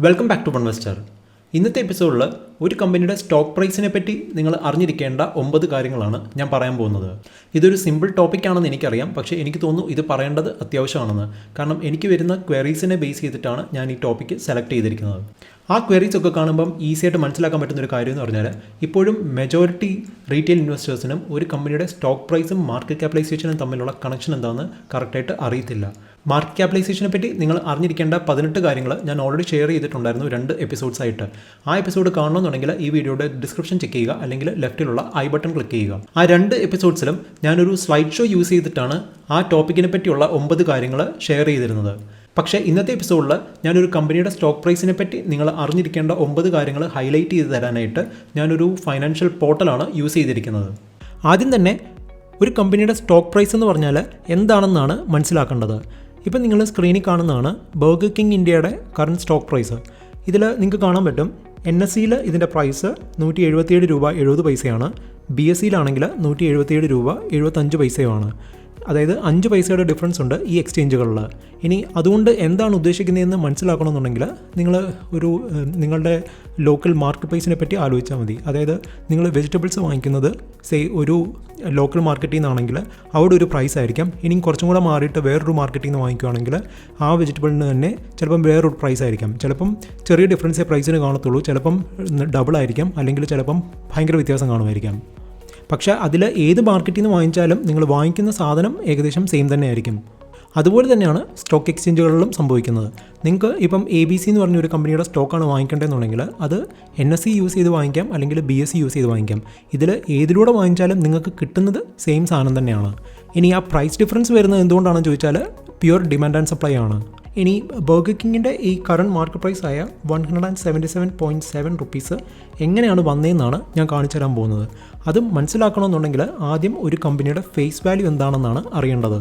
Welcome back to investor. ഇന്നത്തെ എപ്പിസോഡിൽ ഒരു കമ്പനിയുടെ സ്റ്റോക്ക് പ്രൈസിനെ പറ്റി നിങ്ങൾ അറിഞ്ഞിരിക്കേണ്ട 9 കാര്യങ്ങളാണ് ഞാൻ പറയാൻ പോകുന്നത്. ഇതൊരു സിമ്പിൾ ടോപ്പിക്കാണെന്ന് എനിക്കറിയാം, പക്ഷേ എനിക്ക് തോന്നുന്നു ഇത് പറയേണ്ടത് അത്യാവശ്യമാണെന്ന്. കാരണം എനിക്ക് വരുന്ന ക്വയറീസിനെ ബേസ് ചെയ്തിട്ടാണ് ഞാൻ ഈ ടോപ്പിക്ക് സെലക്ട് ചെയ്തിരിക്കുന്നത്. ആ ക്വയറീസ് ഒക്കെ കാണുമ്പം ഈസിയായിട്ട് മനസ്സിലാക്കാൻ പറ്റുന്ന ഒരു കാര്യം എന്ന് പറഞ്ഞാൽ ഇപ്പോഴും മെജോറിറ്റി റീറ്റെയിൽ ഇൻവെസ്റ്റേഴ്സിനും ഒരു കമ്പനിയുടെ സ്റ്റോക്ക് പ്രൈസും മാർക്കറ്റ് ക്യാപിറ്റലൈസേഷനും തമ്മിലുള്ള കണക്ഷൻ എന്താണെന്ന് കറക്റ്റായിട്ട് അറിയത്തില്ല. മാർക്കറ്റ് ക്യാപിറ്റലൈസേഷനെ പറ്റി നിങ്ങൾ അറിഞ്ഞിരിക്കേണ്ട 18 കാര്യങ്ങൾ ഞാൻ ഓൾറെഡി ഷെയർ ചെയ്തിട്ടുണ്ടായിരുന്നു 2 എപ്പിസോഡ്സ് ആയിട്ട്. ആ എപ്പിസോഡ് കാണണമെന്നുണ്ടെങ്കിൽ ഈ വീഡിയോയുടെ ഡിസ്ക്രിപ്ഷൻ ചെക്ക് ചെയ്യുക, അല്ലെങ്കിൽ ലെഫ്റ്റിലുള്ള ഐ ബട്ടൺ ക്ലിക്ക് ചെയ്യുക. ആ 2 എപ്പിസോഡ്സിലും ഞാനൊരു സ്ലൈഡ് ഷോ യൂസ് ചെയ്തിട്ടാണ് ആ ടോപ്പിക്കിനെ പറ്റിയുള്ള 9 കാര്യങ്ങൾ ഷെയർ ചെയ്തിരുന്നത്. പക്ഷേ ഇന്നത്തെ എപ്പിസോഡിൽ ഞാനൊരു കമ്പനിയുടെ സ്റ്റോക്ക് പ്രൈസിനെ പറ്റി നിങ്ങൾ അറിഞ്ഞിരിക്കേണ്ട 9 കാര്യങ്ങൾ ഹൈലൈറ്റ് ചെയ്ത് തരാനായിട്ട് ഞാനൊരു ഫൈനാൻഷ്യൽ പോർട്ടലാണ് യൂസ് ചെയ്തിരിക്കുന്നത്. ആദ്യം തന്നെ ഒരു കമ്പനിയുടെ സ്റ്റോക്ക് പ്രൈസ് എന്ന് പറഞ്ഞാൽ എന്താണെന്നാണ് മനസ്സിലാക്കേണ്ടത്. ഇപ്പം നിങ്ങൾ സ്ക്രീനിൽ കാണുന്നതാണ് ബർഗർ കിങ് ഇന്ത്യയുടെ കറണ്ട് സ്റ്റോക്ക് പ്രൈസ്. ഇതിൽ നിങ്ങൾക്ക് കാണാൻ പറ്റും NSEയിൽ ഇതിൻ്റെ പ്രൈസ് 177 രൂപ 70 പൈസയാണ്. BSEയിലാണെങ്കിൽ 177 രൂപ 75 പൈസയുമാണ്. അതായത് 5 പൈസയുടെ ഡിഫറൻസ് ഉണ്ട് ഈ എക്സ്ചേഞ്ചുകളിൽ. ഇനി അതുകൊണ്ട് എന്താണ് ഉദ്ദേശിക്കുന്നതെന്ന് മനസ്സിലാക്കണമെന്നുണ്ടെങ്കിൽ നിങ്ങൾ നിങ്ങളുടെ ലോക്കൽ മാർക്കറ്റ് പ്രൈസിനെ പറ്റി ആലോചിച്ചാൽ മതി. അതായത് നിങ്ങൾ വെജിറ്റബിൾസ് വാങ്ങിക്കുന്നത് ഒരു ലോക്കൽ മാർക്കറ്റിൽ നിന്നാണെങ്കിൽ അവിടെ ഒരു പ്രൈസ് ആയിരിക്കാം. ഇനി കുറച്ചും കൂടെ മാറിയിട്ട് വേറൊരു മാർക്കറ്റിൽ നിന്ന് വാങ്ങിക്കുകയാണെങ്കിൽ ആ വെജിറ്റബിളിന് തന്നെ ചിലപ്പം വേറൊരു പ്രൈസ് ആയിരിക്കാം. ചിലപ്പം ചെറിയ ഡിഫറൻസേ പ്രൈസിന് കാണത്തുള്ളൂ, ചിലപ്പം ഡബിൾ ആയിരിക്കാം, അല്ലെങ്കിൽ ചിലപ്പം ഭയങ്കര വ്യത്യാസം കാണുമായിരിക്കാം. പക്ഷേ അതിൽ ഏത് മാർക്കറ്റിൽ നിന്ന് വാങ്ങിച്ചാലും നിങ്ങൾ വാങ്ങിക്കുന്ന സാധനം ഏകദേശം സെയിം തന്നെ ആയിരിക്കും. അതുപോലെ തന്നെയാണ് സ്റ്റോക്ക് എക്സ്ചേഞ്ചുകളിലും സംഭവിക്കുന്നത്. നിങ്ങൾക്ക് ഇപ്പം ABC എന്ന് പറഞ്ഞൊരു കമ്പനിയുടെ സ്റ്റോക്കാണ് വാങ്ങിക്കേണ്ടതെന്നുണ്ടെങ്കിൽ അത് NSE യൂസ് ചെയ്ത് വാങ്ങിക്കാം, അല്ലെങ്കിൽ BSE യൂസ് ചെയ്ത് വാങ്ങിക്കാം. ഇതിൽ ഏതിലൂടെ വാങ്ങിച്ചാലും നിങ്ങൾക്ക് കിട്ടുന്നത് സെയിം സാധനം തന്നെയാണ്. ഇനി ആ പ്രൈസ് ഡിഫറൻസ് വരുന്നത് എന്തുകൊണ്ടാണെന്ന് ചോദിച്ചാൽ പ്യുവർ ഡിമാൻഡ് ആൻഡ് സപ്ലൈ ആണ്. ഇനി ബർഗർ കിങ്ങിൻ്റെ ഈ കറണ്ട് മാർക്കറ്റ് പ്രൈസ് ആയ 177.7 റുപ്പീസ് എങ്ങനെയാണ് വന്നതെന്നാണ് ഞാൻ കാണിച്ചു തരാൻ പോകുന്നത്. അത് മനസ്സിലാക്കണമെന്നുണ്ടെങ്കിൽ ആദ്യം ഒരു കമ്പനിയുടെ ഫേസ് വാല്യൂ എന്താണെന്നാണ് അറിയേണ്ടത്.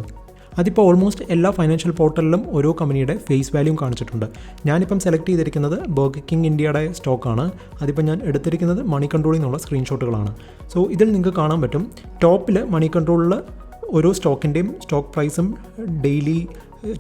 അതിപ്പോൾ ഓൾമോസ്റ്റ് എല്ലാ ഫൈനാൻഷ്യൽ പോർട്ടലിലും ഓരോ കമ്പനിയുടെ ഫേസ് വാല്യൂം കാണിച്ചിട്ടുണ്ട്. ഞാനിപ്പം സെലക്ട് ചെയ്തിരിക്കുന്നത് ബർഗർ കിങ് ഇന്ത്യയുടെ സ്റ്റോക്കാണ്. അതിപ്പോൾ ഞാൻ എടുത്തിരിക്കുന്നത് മണി കൺട്രോളിൽ നിന്നുള്ള സ്ക്രീൻഷോട്ടുകളാണ്. സോ ഇതിൽ നിങ്ങൾക്ക് കാണാൻ പറ്റും ടോപ്പിൽ മണി കൺട്രോളിൽ ഓരോ സ്റ്റോക്കിൻ്റെയും സ്റ്റോക്ക് പ്രൈസും ഡെയിലി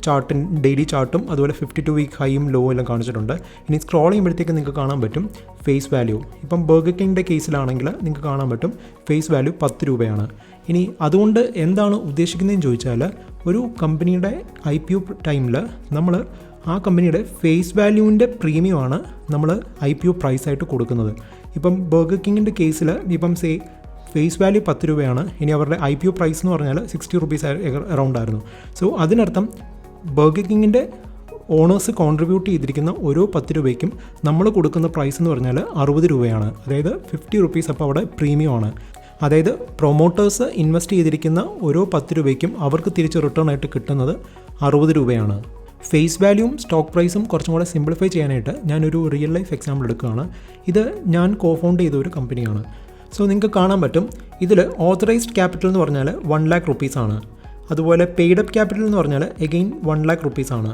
ചാർട്ടും അതുപോലെ 52 വീക്ക് ഹൈയും ലോ എല്ലാം കാണിച്ചിട്ടുണ്ട്. ഇനി സ്ക്രോൾ ചെയ്യുമ്പോഴത്തേക്ക് നിങ്ങൾക്ക് കാണാൻ പറ്റും ഫേസ് വാല്യൂ. ഇപ്പം ബർഗർ കിങ്ങിൻ്റെ കേസിലാണെങ്കിൽ നിങ്ങൾക്ക് കാണാൻ പറ്റും ഫേസ് വാല്യൂ 10 രൂപയാണ്. ഇനി അതുകൊണ്ട് എന്താണ് ഉദ്ദേശിക്കുന്നതെന്ന് ചോദിച്ചാൽ ഒരു കമ്പനിയുടെ IPO ടൈമിൽ നമ്മൾ ആ കമ്പനിയുടെ ഫേസ് വാല്യൂവിൻ്റെ പ്രീമിയമാണ് നമ്മൾ IPO പ്രൈസായിട്ട് കൊടുക്കുന്നത്. ഇപ്പം ബർഗർ കിങ്ങിൻ്റെ കേസിൽ ഇപ്പം ഫേസ് വാല്യൂ 10 രൂപയാണ്. ഇനി അവരുടെ IPO പ്രൈസ് എന്ന് പറഞ്ഞാൽ 60 റുപ്പീസ് അറൗണ്ട് ആയിരുന്നു. സോ അതിനർത്ഥം ബർഗർ കിങ്ങിൻ്റെ ഓണേഴ്സ് കോൺട്രിബ്യൂട്ട് ചെയ്തിരിക്കുന്ന ഓരോ 10 രൂപയ്ക്കും നമ്മൾ കൊടുക്കുന്ന പ്രൈസ് എന്ന് പറഞ്ഞാൽ 60 രൂപയാണ്. അതായത് 50 റുപ്പീസ് അപ്പോൾ അവിടെ പ്രീമിയം ആണ്. അതായത് പ്രൊമോട്ടേഴ്സ് ഇൻവെസ്റ്റ് ചെയ്തിരിക്കുന്ന ഓരോ 10 രൂപയ്ക്കും അവർക്ക് തിരിച്ച് റിട്ടേൺ ആയിട്ട് കിട്ടുന്നത് 60 രൂപയാണ്. ഫേസ് വാല്യൂവും സ്റ്റോക്ക് പ്രൈസും കുറച്ചും കൂടെ സിംപ്ലിഫൈ ചെയ്യാനായിട്ട് ഞാനൊരു റിയൽ ലൈഫ് എക്സാമ്പിൾ എടുക്കുകയാണ്. ഇത് ഞാൻ കോഫൗണ്ട് ചെയ്ത ഒരു കമ്പനിയാണ്. സോ നിങ്ങൾക്ക് കാണാൻ പറ്റും ഇതിൽ ഓതറൈസ്ഡ് ക്യാപിറ്റൽ എന്ന് പറഞ്ഞാൽ 1 lakh റുപ്പീസാണ്. അതുപോലെ പെയ്ഡ് അപ്പ് ക്യാപിറ്റൽ എന്ന് പറഞ്ഞാൽ എഗെയിൻ 1 lakh റുപ്പീസാണ്.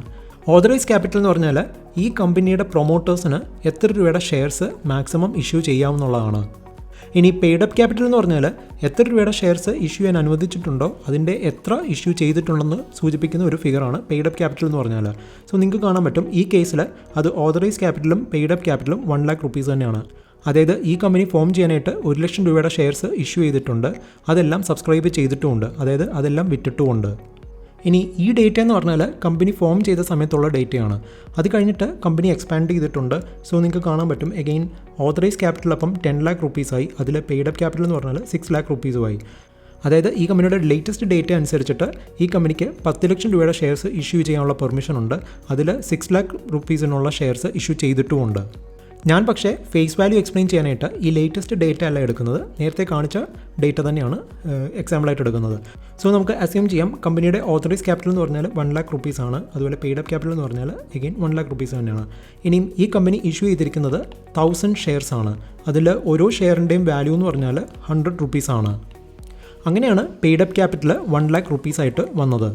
ഓതറൈസ്ഡ് ക്യാപിറ്റൽ എന്ന് പറഞ്ഞാൽ ഈ കമ്പനിയുടെ പ്രൊമോട്ടേഴ്സിന് എത്ര രൂപയുടെ ഷെയർസ് മാക്സിമം ഇഷ്യൂ ചെയ്യാവുന്നതാണ്. ഇനി പെയ്ഡ് അപ്പ് ക്യാപിറ്റൽ എന്ന് പറഞ്ഞാൽ എത്ര രൂപയുടെ ഷെയർസ് ഇഷ്യൂ ചെയ്യാൻ അനുവദിച്ചിട്ടുണ്ടോ അതിൻ്റെ എത്ര ഇഷ്യൂ ചെയ്തിട്ടുണ്ടെന്ന് സൂചിപ്പിക്കുന്ന ഒരു ഫിഗറാണ് പെയ്ഡ് അപ്പ് ക്യാപിറ്റൽ എന്ന് പറഞ്ഞാൽ. സോ നിങ്ങൾക്ക് കാണാൻ പറ്റും ഈ കേസിൽ അത് ഓതറൈസ്ഡ് ക്യാപിറ്റലും പെയ്ഡ് അപ്പ് ക്യാപിറ്റലും 1 lakh റുപ്പീസ് തന്നെയാണ്. അതായത് ഈ കമ്പനി ഫോം ചെയ്യാനായിട്ട് 1 ലക്ഷം രൂപയുടെ ഷെയർസ് ഇഷ്യൂ ചെയ്തിട്ടുണ്ട്, അതെല്ലാം സബ്സ്ക്രൈബ് ചെയ്തിട്ടുമുണ്ട്, അതായത് അതെല്ലാം വിറ്റിട്ടുമുണ്ട്. ഇനി ഈ ഡേറ്റ എന്ന് പറഞ്ഞാൽ കമ്പനി ഫോം ചെയ്ത സമയത്തുള്ള ഡേറ്റയാണ്. അത് കഴിഞ്ഞിട്ട് കമ്പനി എക്സ്പാൻഡ് ചെയ്തിട്ടുണ്ട്. സോ നിങ്ങൾക്ക് കാണാൻ പറ്റും എഗെയിൻ ഓതറൈസ് ക്യാപിറ്റൽ അപ്പം 10 lakh റുപ്പീസായി, അതിൽ പെയ്ഡ് അപ്പ് ക്യാപിറ്റൽ എന്ന് പറഞ്ഞാൽ 6 lakh റുപ്പീസുമായി. അതായത് ഈ കമ്പനിയുടെ ലേറ്റസ്റ്റ് ഡേറ്റ അനുസരിച്ചിട്ട് ഈ കമ്പനിക്ക് 10 ലക്ഷം രൂപയുടെ ഷെയർസ് ഇഷ്യൂ ചെയ്യാനുള്ള പെർമിഷൻ ഉണ്ട്, അതിൽ 6 lakh റുപ്പീസിനുള്ള ഷെയർസ് ഇഷ്യൂ ചെയ്തിട്ടുമുണ്ട്. ഞാൻ പക്ഷേ ഫേസ് വാല്യൂ എക്സ്പ്ലെയിൻ ചെയ്യാനായിട്ട് ഈ ലേറ്റസ്റ്റ് ഡേറ്റ അല്ല എടുക്കുന്നത്, നേരത്തെ കാണിച്ച ഡേറ്റ തന്നെയാണ് എക്സാമ്പിളായിട്ട് എടുക്കുന്നത്. സോ നമുക്ക് അസ്യൂം ചെയ്യാം കമ്പനിയുടെ ഓതറൈസ് ക്യാപിറ്റൽ എന്ന് പറഞ്ഞാൽ 1 lakh റുപ്പീസാണ്, അതുപോലെ പെയ്ഡ് അപ്പ് ക്യാപിറ്റൽ എന്ന് പറഞ്ഞാൽ എഗെയിൻ 1 lakh റുപ്പീസ് തന്നെയാണ്. ഇനിയും ഈ കമ്പനി ഇഷ്യൂ ചെയ്തിരിക്കുന്നത് 1000 ഷെയർസ് ആണ്. അതിൽ ഓരോ ഷെയറിൻ്റെയും വാല്യൂ എന്ന് പറഞ്ഞാൽ 100 റുപ്പീസാണ്. അങ്ങനെയാണ് പെയ്ഡ് അപ്പ് ക്യാപിറ്റൽ 1 lakh റുപ്പീസായിട്ട് വന്നത്.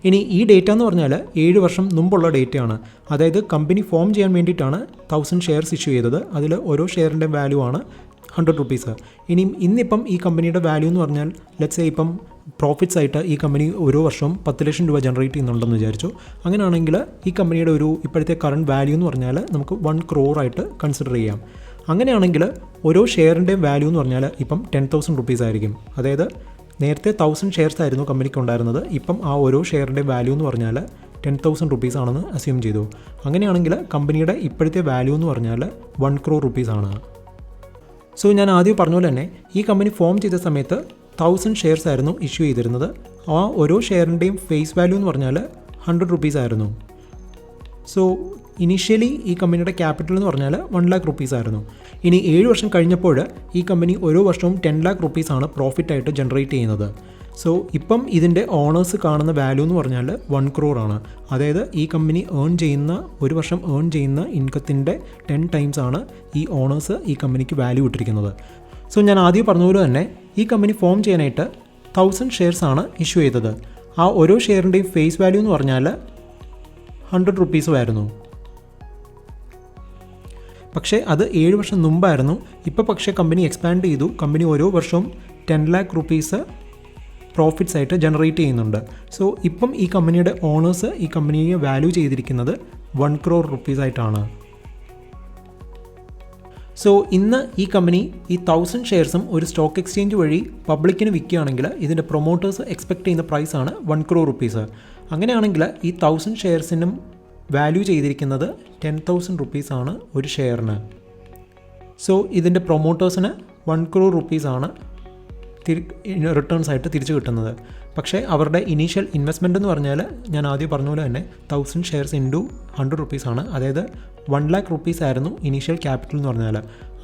ഇനി ഈ ഡേറ്റ എന്ന് പറഞ്ഞാൽ 7 വർഷം മുമ്പുള്ള ഡേറ്റയാണ്. അതായത് കമ്പനി ഫോം ചെയ്യാൻ വേണ്ടിയിട്ടാണ് 1000 ഷെയർസ് ഇഷ്യൂ ചെയ്തത്. അതിൽ ഓരോ ഷെയറിൻ്റെ വാല്യൂ ആണ് 100 റുപ്പീസ്. ഇനിയും ഇന്നിപ്പം ഈ കമ്പനിയുടെ വാല്യൂ എന്ന് പറഞ്ഞാൽ ലെറ്റ്സ് സേ ഇപ്പം പ്രോഫിറ്റ്സ് ആയിട്ട് ഈ കമ്പനി ഓരോ വർഷവും 10 ലക്ഷം രൂപ ജനറേറ്റ് ചെയ്യുന്നുണ്ടെന്ന് വിചാരിച്ചു. അങ്ങനെയാണെങ്കിൽ ഈ കമ്പനിയുടെ ഒരു ഇപ്പോഴത്തെ കറണ്ട് വാല്യൂ എന്ന് പറഞ്ഞാൽ നമുക്ക് 1 crore ആയിട്ട് കൺസിഡർ ചെയ്യാം. അങ്ങനെയാണെങ്കിൽ ഓരോ ഷെയറിൻ്റെയും വാല്യൂ എന്ന് പറഞ്ഞാൽ ഇപ്പം 10,000 rupees ആയിരിക്കും. അതായത് നേരത്തെ 1000 ഷെയർസ് ആയിരുന്നു കമ്പനിക്ക് ഉണ്ടായിരുന്നത്. ഇപ്പം ആ ഓരോ ഷെയറിൻ്റെയും വാല്യൂ എന്ന് പറഞ്ഞാൽ 10,000 rupees ആണെന്ന് അസ്യൂം ചെയ്തു. അങ്ങനെയാണെങ്കിൽ കമ്പനിയുടെ ഇപ്പോഴത്തെ വാല്യൂ എന്ന് പറഞ്ഞാൽ 1 crore rupees ആണ്. സോ ഞാൻ ആദ്യം പറഞ്ഞ പോലെ തന്നെ ഈ കമ്പനി ഫോം ചെയ്ത സമയത്ത് 1000 ഷെയർസ് ആയിരുന്നു ഇഷ്യൂ ചെയ്തിരുന്നത്. ആ ഓരോ ഷെയറിൻ്റെയും ഫേസ് വാല്യൂ എന്ന് പറഞ്ഞാൽ 100 rupees ആയിരുന്നു. സോ ഇനീഷ്യലി ഈ കമ്പനിയുടെ ക്യാപിറ്റൽ എന്ന് പറഞ്ഞാൽ 1 lakh rupees ആയിരുന്നു. ഇനി 7 വർഷം കഴിഞ്ഞപ്പോൾ ഈ കമ്പനി ഓരോ വർഷവും 10 lakh rupees ആണ് പ്രോഫിറ്റായിട്ട് ജനറേറ്റ് ചെയ്യുന്നത്. സോ ഇപ്പം ഇതിൻ്റെ ഓണേഴ്സ് കാണുന്ന വാല്യൂ എന്ന് പറഞ്ഞാൽ 1 crore ആണ്. അതായത് ഈ കമ്പനി ഒരു വർഷം ഏൺ ചെയ്യുന്ന ഇൻകത്തിൻ്റെ 10 times ആണ് ഈ ഓണേഴ്സ് ഈ കമ്പനിക്ക് വാല്യൂ ഇട്ടിരിക്കുന്നത്. സോ ഞാൻ ആദ്യം പറഞ്ഞതുപോലെ തന്നെ ഈ കമ്പനി ഫോം ചെയ്യാനായിട്ട് 1000 ഷെയർസ് ആണ് ഇഷ്യൂ ചെയ്തത്. ആ ഓരോ ഷെയറിൻ്റെയും ഫേസ് വാല്യൂ എന്ന് പറഞ്ഞാൽ 100 rupees ആയിരുന്നു. പക്ഷേ അത് 7 വർഷം മുമ്പായിരുന്നു. ഇപ്പോൾ പക്ഷേ കമ്പനി എക്സ്പാൻഡ് ചെയ്തു. കമ്പനി ഓരോ വർഷവും 10 lakh rupees പ്രോഫിറ്റ്സ് ആയിട്ട് ജനറേറ്റ് ചെയ്യുന്നുണ്ട്. സോ ഇപ്പം ഈ കമ്പനിയുടെ ഓണേഴ്സ് ഈ കമ്പനിയെ വാല്യൂ ചെയ്തിരിക്കുന്നത് 1 crore rupees ആയിട്ടാണ്. സോ ഇന്ന് ഈ കമ്പനി ഈ 1000 ഷെയർസും ഒരു സ്റ്റോക്ക് എക്സ്ചേഞ്ച് വഴി പബ്ലിക്കിന് വിൽക്കുകയാണെങ്കിൽ ഇതിൻ്റെ പ്രൊമോട്ടേഴ്സ് എക്സ്പെക്ട് ചെയ്യുന്ന പ്രൈസാണ് 1 crore rupees. അങ്ങനെയാണെങ്കിൽ ഈ 1000 ഷെയർസിനും വാല്യൂ ചെയ്തിരിക്കുന്നത് 10,000 rupees ആണ് ഒരു ഷെയറിന്. സോ ഇതിൻ്റെ പ്രൊമോട്ടേഴ്സിന് 1 crore rupees ആണ് റിട്ടേൺസ് ആയിട്ട് തിരിച്ചു കിട്ടുന്നത്. പക്ഷേ അവരുടെ ഇനീഷ്യൽ ഇൻവെസ്റ്റ്മെൻറ്റ് എന്ന് പറഞ്ഞാൽ ഞാൻ ആദ്യം പറഞ്ഞ പോലെ തന്നെ 1000 ഷെയർസ് ഇൻറ്റു 100 rupees ആണ്. അതായത് 1 lakh rupees ആയിരുന്നു ഇനീഷ്യൽ ക്യാപിറ്റൽ എന്ന് പറഞ്ഞാൽ.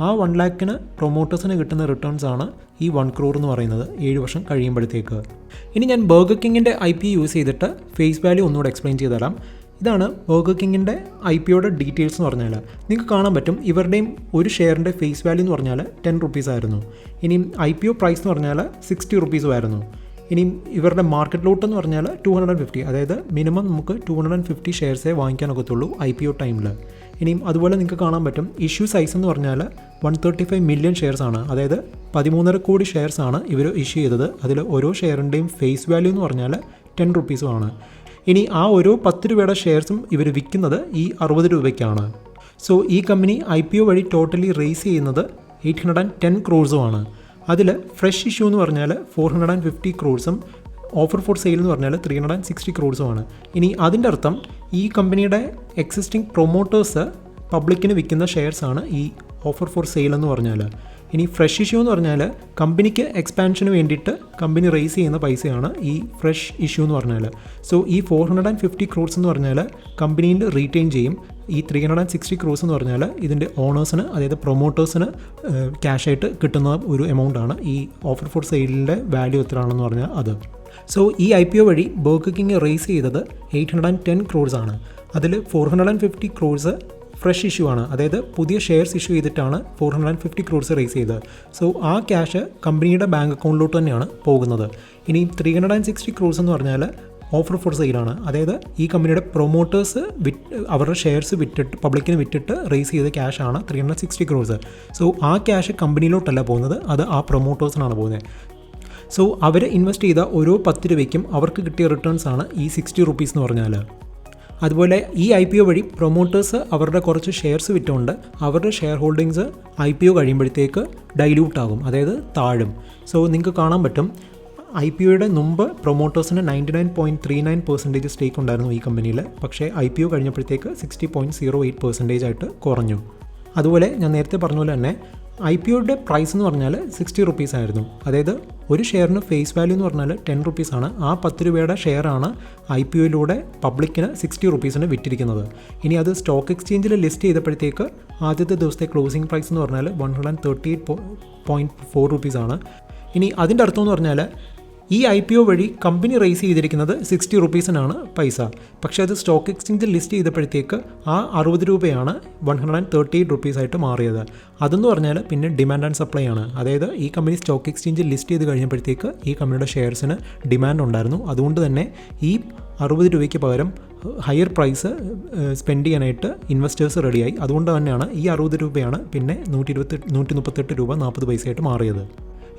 ആ 1 lakhന് പ്രൊമോട്ടേഴ്സിന് കിട്ടുന്ന റിട്ടേൺസ് ആണ് ഈ 1 crore എന്ന് പറയുന്നത് 7 വർഷം കഴിയുമ്പോഴത്തേക്ക്. ഇനി ഞാൻ ബർഗർ കിങ്ങിൻ്റെ IPO യൂസ് ചെയ്തിട്ട് ഫേസ് വാല്യൂ ഒന്നുകൂടെ എക്സ്പ്ലെയിൻ ചെയ്ത് തരാം. ഇതാണ് ബർഗർ കിങ്ങിൻ്റെ IPOയുടെ ഡീറ്റെയിൽസ് എന്ന് പറഞ്ഞാൽ. നിങ്ങൾക്ക് കാണാൻ പറ്റും ഇവരുടെയും ഒരു ഷെയറിൻ്റെ ഫേസ് വാല്യൂ എന്ന് പറഞ്ഞാൽ 10 rupees ആയിരുന്നു. ഇനിയും IPO പ്രൈസ് എന്ന് പറഞ്ഞാൽ 60 rupees ആയിരുന്നു. ഇനിയും ഇവരുടെ മാർക്കറ്റ് ലോട്ട് എന്ന് പറഞ്ഞാൽ 250. അതായത് മിനിമം നമുക്ക് 250 ഷെയർസേ വാങ്ങിക്കാനൊക്കത്തുള്ളൂ IPO ടൈമിൽ. ഇനിയും അതുപോലെ നിങ്ങൾക്ക് കാണാൻ പറ്റും ഇഷ്യൂ സൈസ് എന്ന് പറഞ്ഞാൽ 135 million ഷെയർസ് ആണ്. അതായത് 13.5 കോടി ഷെയർസ് ആണ് ഇവർ ഇഷ്യൂ ചെയ്തത്. അതിൽ ഓരോ ഷെയറിൻ്റെയും ഫേസ് വാല്യൂ എന്ന് പറഞ്ഞാൽ 10 rupees ആണ്. ഇനി ആ ഓരോ 10 രൂപയുടെ ഷെയർസും ഇവർ വിൽക്കുന്നത് ഈ 60 രൂപയ്ക്കാണ്. സോ ഈ കമ്പനി IPO വഴി ടോട്ടലി റേസ് ചെയ്യുന്നത് 810 crores ആണ്. അതിൽ ഫ്രഷ് ഇഷ്യൂ എന്ന് പറഞ്ഞാൽ 450 crores ഓഫർ ഫോർ സെയിൽ എന്ന് പറഞ്ഞാൽ 360 crores ആണ്. ഇനി അതിൻ്റെ അർത്ഥം ഈ കമ്പനിയുടെ എക്സിസ്റ്റിംഗ് പ്രൊമോട്ടേഴ്സ് പബ്ലിക്കിന് വിൽക്കുന്ന ഷെയർസാണ് ഈ ഓഫർ ഫോർ സെയിൽ എന്ന് പറഞ്ഞാൽ. ഇനി ഫ്രഷ് ഇഷ്യൂ എന്ന് പറഞ്ഞാൽ കമ്പനിക്ക് എക്സ്പാൻഷന് വേണ്ടിയിട്ട് കമ്പനി റേസ് ചെയ്യുന്ന പൈസയാണ് ഈ ഫ്രഷ് ഇഷ്യൂ എന്ന് പറഞ്ഞാൽ. സോ ഈ 450 crores എന്ന് പറഞ്ഞാൽ കമ്പനിയിൽ റീറ്റെയിൻ ചെയ്യും. ഈ 360 crores എന്ന് പറഞ്ഞാൽ ഇതിൻ്റെ ഓണേഴ്സിന് അതായത് പ്രൊമോട്ടേഴ്സിന് ക്യാഷായിട്ട് കിട്ടുന്ന ഒരു എമൗണ്ടാണ്. ഈ ഓഫർ ഫോർ സെയിലിൻ്റെ വാല്യൂ എത്രയാണെന്ന് പറഞ്ഞാൽ അത്. സോ ഈ IPO വഴി ബർഗർ കിങ് റേസ് ചെയ്തത് 810 crores ആണ്. അതിൽ 450 crores ഫ്രഷ് ഇഷ്യൂ ആണ്. അതായത് പുതിയ ഷെയർസ് ഇഷ്യൂ ചെയ്തിട്ടാണ് 450 crores റേസ് ചെയ്തത്. സോ ആ ക്യാഷ് കമ്പനിയുടെ ബാങ്ക് അക്കൗണ്ടിലോട്ട് തന്നെയാണ് പോകുന്നത്. ഇനി 360 crores എന്ന് പറഞ്ഞാൽ ഓഫർ ഫോർ സെയിലാണ്. അതായത് ഈ കമ്പനിയുടെ പ്രൊമോട്ടേഴ്സ് അവരുടെ ഷെയർസ് വിറ്റിട്ട് പബ്ലിക്കിന് വിറ്റിട്ട് റേസ് ചെയ്ത ക്യാഷാണ് 360 crores. സോ ആ ക്യാഷ് കമ്പനിയിലോട്ടല്ല പോകുന്നത്, അത് ആ പ്രൊമോട്ടേഴ്സിനാണ് പോകുന്നത്. സോ അവർ ഇൻവെസ്റ്റ് ചെയ്ത ഓരോ 10 രൂപയ്ക്കും അവർക്ക് കിട്ടിയ റിട്ടേൺസ് ആണ് ഈ 60 rupees എന്ന് പറഞ്ഞാൽ. അതുപോലെ ഈ IPO വഴി പ്രൊമോട്ടേഴ്സ് അവരുടെ കുറച്ച് ഷെയർസ് വിറ്റുകൊണ്ട് അവരുടെ ഷെയർ ഹോൾഡിങ്സ് IPO കഴിയുമ്പോഴത്തേക്ക് ഡൈല്യൂട്ട് ആകും, അതായത് താഴും. സോ നിങ്ങൾക്ക് കാണാൻ പറ്റും IPOയുടെ മുമ്പ് പ്രൊമോട്ടേഴ്സിന് 99.39% സ്റ്റേക്ക് ഉണ്ടായിരുന്നു ഈ കമ്പനിയിൽ. പക്ഷേ IPO കഴിഞ്ഞപ്പോഴത്തേക്ക് 60.08% ആയിട്ട് കുറഞ്ഞു. അതുപോലെ ഞാൻ നേരത്തെ പറഞ്ഞ പോലെ തന്നെ IPOയുടെ പ്രൈസ് എന്ന് പറഞ്ഞാൽ 60 rupees ആയിരുന്നു. അതായത് ഒരു ഷെയറിന് ഫേസ് വാല്യൂ എന്ന് പറഞ്ഞാൽ 10 rupees ആണ്. ആ 10 രൂപയുടെ ഷെയറാണ് IPOയിലൂടെ പബ്ലിക്കിന് 60 rupeesന് വിറ്റിരിക്കുന്നത്. ഇനി അത് സ്റ്റോക്ക് എക്സ്ചേഞ്ചിൽ ലിസ്റ്റ് ചെയ്തപ്പോഴത്തേക്ക് ആദ്യത്തെ ദിവസത്തെ ക്ലോസിംഗ് പ്രൈസ് എന്ന് പറഞ്ഞാൽ 138.4 rupees ആണ്. ഇനി അതിൻ്റെ അർത്ഥം എന്ന് പറഞ്ഞാൽ ഈ IPO വഴി കമ്പനി റേസ് ചെയ്തിരിക്കുന്നത് 60 rupeesനാണ് പൈസ. പക്ഷേ അത് സ്റ്റോക്ക് എക്സ്ചേഞ്ചിൽ ലിസ്റ്റ് ചെയ്തപ്പോഴത്തേക്ക് ആ 60 രൂപയാണ് 138 rupees ആയിട്ട് മാറിയത്. അതെന്ന് പറഞ്ഞാൽ പിന്നെ ഡിമാൻഡ് ആൻഡ് സപ്ലൈ ആണ്. അതായത് ഈ കമ്പനി സ്റ്റോക്ക് എക്സ്ചേഞ്ചിൽ ലിസ്റ്റ് ചെയ്ത് കഴിഞ്ഞപ്പോഴത്തേക്ക് ഈ കമ്പനിയുടെ ഷെയർസിന് ഡിമാൻഡ് ഉണ്ടായിരുന്നു. അതുകൊണ്ട് തന്നെ ഈ 60 രൂപയ്ക്ക് പകരം ഹയർ പ്രൈസ് സ്പെൻഡ് ചെയ്യാനായിട്ട് ഇൻവെസ്റ്റേഴ്സ് റെഡിയായി. അതുകൊണ്ട് തന്നെയാണ് ഈ 60 രൂപയാണ് പിന്നെ 138 രൂപ 40 പൈസയായിട്ട് മാറിയത്.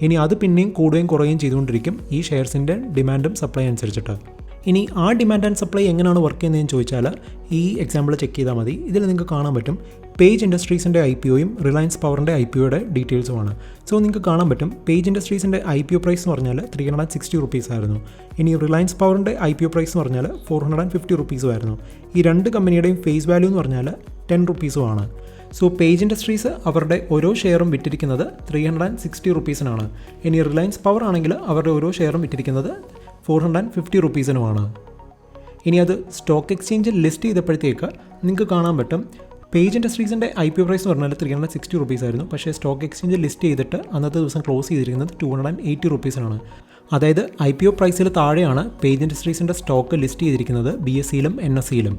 ഇനി അത് പിന്നെയും കൂടുകയും കുറയുകയും ചെയ്തുകൊണ്ടിരിക്കും ഈ ഷെയർസിൻ്റെ ഡിമാൻഡും സപ്ലൈ അനുസരിച്ചിട്ട്. ഇനി ആ ഡിമാൻഡ് ആൻഡ് സപ്ലൈ എങ്ങനെയാണ് വർക്ക് ചെയ്യുന്നതെന്ന് ചോദിച്ചാൽ ഈ എക്സാമ്പിൾ ചെക്ക് ചെയ്താൽ മതി. ഇതിൽ നിങ്ങൾക്ക് കാണാൻ പറ്റും പേജ് ഇൻഡസ്ട്രീസിൻ്റെ IPOയും റിലയൻസ് പവറിൻ്റെ IPOയുടെ ഡീറ്റെയിൽസുമാണ്. സോ നിങ്ങൾക്ക് കാണാൻ പറ്റും പേജ് ഇൻഡസ്ട്രീസിൻ്റെ IPO പ്രൈസ് എന്ന് പറഞ്ഞാൽ 360 റുപ്പീസ് ആയിരുന്നു. ഇനി റിലയൻസ് പവറിൻ്റെ IPO പ്രൈസ് എന്ന് പറഞ്ഞാൽ 450 റുപ്പീസും ആയിരുന്നു. ഈ രണ്ട് കമ്പനിയുടെയും ഫേസ് വാല്യൂ എന്ന് പറഞ്ഞാൽ 10 റുപ്പീസും ആണ്. സോ പേജ് ഇൻഡസ്ട്രീസ് അവരുടെ ഓരോ ഷെയറും വിറ്റിരിക്കുന്നത് 360 റുപ്പീസിനാണ്. ഇനി റിലയൻസ് പവർ ആണെങ്കിൽ അവരുടെ ഓരോ ഷെയറും വിറ്റിരിക്കുന്നത് 450 റുപ്പീസിനുമാണ്. ഇനി അത് സ്റ്റോക്ക് എക്സ്ചേഞ്ചിൽ ലിസ്റ്റ് ചെയ്തപ്പോഴത്തേക്ക് നിങ്ങൾക്ക് കാണാൻ പറ്റും പേജ് ഇൻഡസ്ട്രീസിൻ്റെ IPO പ്രൈസ് എന്ന് പറഞ്ഞാൽ 360 റുപ്പീസ് ആയിരുന്നു. പക്ഷേ സ്റ്റോക്ക് എക്സ്ചേഞ്ചിൽ ലിസ്റ്റ് ചെയ്തിട്ട് അന്നത്തെ ദിവസം ക്ലോസ് ചെയ്തിരിക്കുന്നത് 280 റുപ്പീസിനാണ്. അതായത് IPO പ്രൈസിൽ താഴെയാണ് പേജ് ഇൻഡസ്ട്രീസിൻ്റെ സ്റ്റോക്ക് ലിസ്റ്റ് ചെയ്തിരിക്കുന്നത് BSEയിലും NSEയിലും.